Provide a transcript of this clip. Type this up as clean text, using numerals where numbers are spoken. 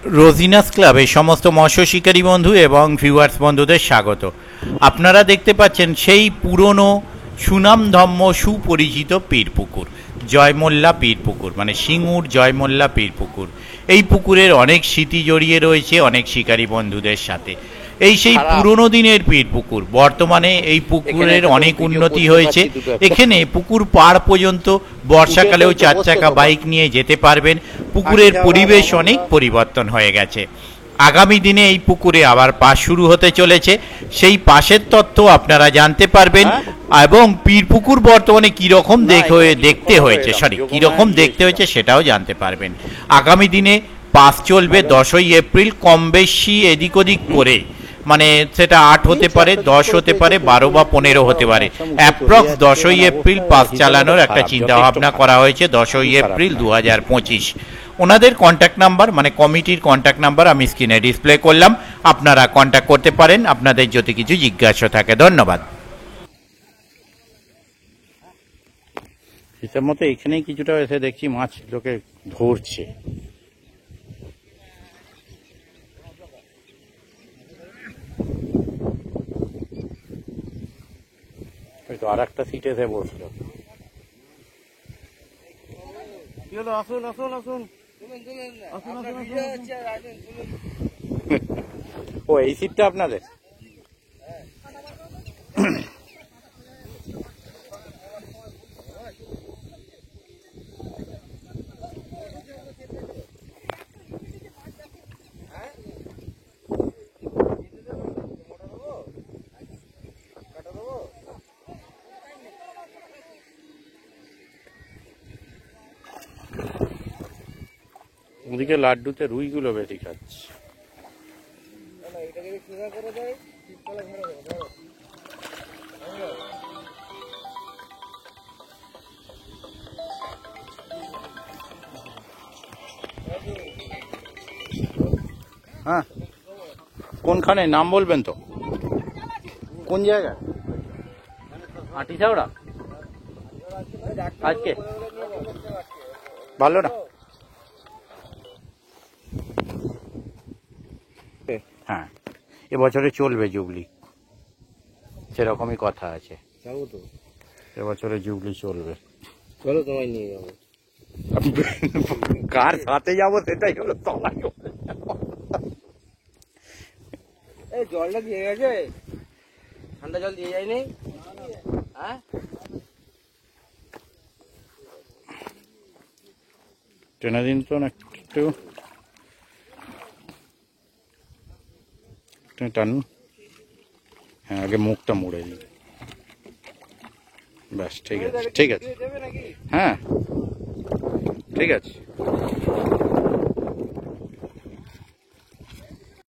রোজিনাস ক্লাবে সমস্ত মৎস্য শিকারী বন্ধু এবং ভিউয়ার্স বন্ধুদের স্বাগত। আপনারা দেখতে পাচ্ছেন সেই পুরনো সুনামধন্য সুপরিচিত পীরপুকুর, জয়মোল্লা পীরপুকুর, মানে সিঙ্গুর জয়মোল্লা পীরপুকুর। এই পুকুরের অনেক স্মৃতি জড়িয়ে রয়েছে অনেক শিকারী বন্ধুদের সাথে। এই সেই পুরনো দিনের পীরপুকুর। বর্তমানে এই পুকুরের অনেক উন্নতি হয়েছে। এখানে পুকুর পাড় পর্যন্ত বর্ষাকালেও 4 চাকা বাইক নিয়ে যেতে পারবেন। পুকুরের পরিবেশ অনেক পরিবর্তন হয়ে গেছে। আগামী দিনে এই পুকুরে আবার পাস শুরু হতে চলেছে, সেই পাশের তথ্য আপনারা জানতে পারবেন এবং পীরপুকুর বর্তমানে কীরকম দেখতে হয়েছে সেটাও জানতে পারবেন। আগামী দিনে পাস চলবে 10ই এপ্রিল, কম বেশি এদিক ওদিক করে, মানে সেটা 8 হতে পারে, 10 হতে পারে, 12 বা 15 হতে পারে। অ্যাপ্রক্স 10ই এপ্রিল পাস চালানোর একটা চিন্তা ভাবনা করা হয়েছে। 10ই এপ্রিল 2025। ওনাদের কন্ট্যাক্ট নাম্বার, মানে কমিটির কন্ট্যাক্ট নাম্বার আমি স্ক্রিনে ডিসপ্লে করলাম। আপনারা কন্ট্যাক্ট করতে পারেন আপনাদের যদি কিছু জিজ্ঞাসা থাকে। ধন্যবাদ। হিসাব মতো এখানেই কিছুটা এসে দেখছি মাছ লোকে ধরছে। আর একটা সিটে এসে বসলো। আসুন আসুন আসুন। ও, এই সিটটা আপনাদের? ওদিকে লাড্ডুতে রুইগুলো বেশি খাচ্ছে। হ্যাঁ, কোনখানে নাম বলবেন তো? কোন জায়গা? আটিসাওড়া। আজকে ভালো না? হ্যাঁ, এবছরে চলবে জুবলি, সেরকমই কথা আছে। যাবো তো, এবছরে জুবলি চলবে। চলো, তোমায় নিয়ে যাবো। কার সাথে যাবো সেটাই হলো তোমার। এই জলটা দিয়ে গেছে, ঠান্ডা জল দিয়ে যায়নি। হ্যাঁ, টেনে দিন তো একটু, টানুন। হ্যাঁ, আগে মুখটা মুড়ে দিন। ব্যাস, ঠিক আছে, ঠিক আছে। হ্যাঁ, ঠিক আছে।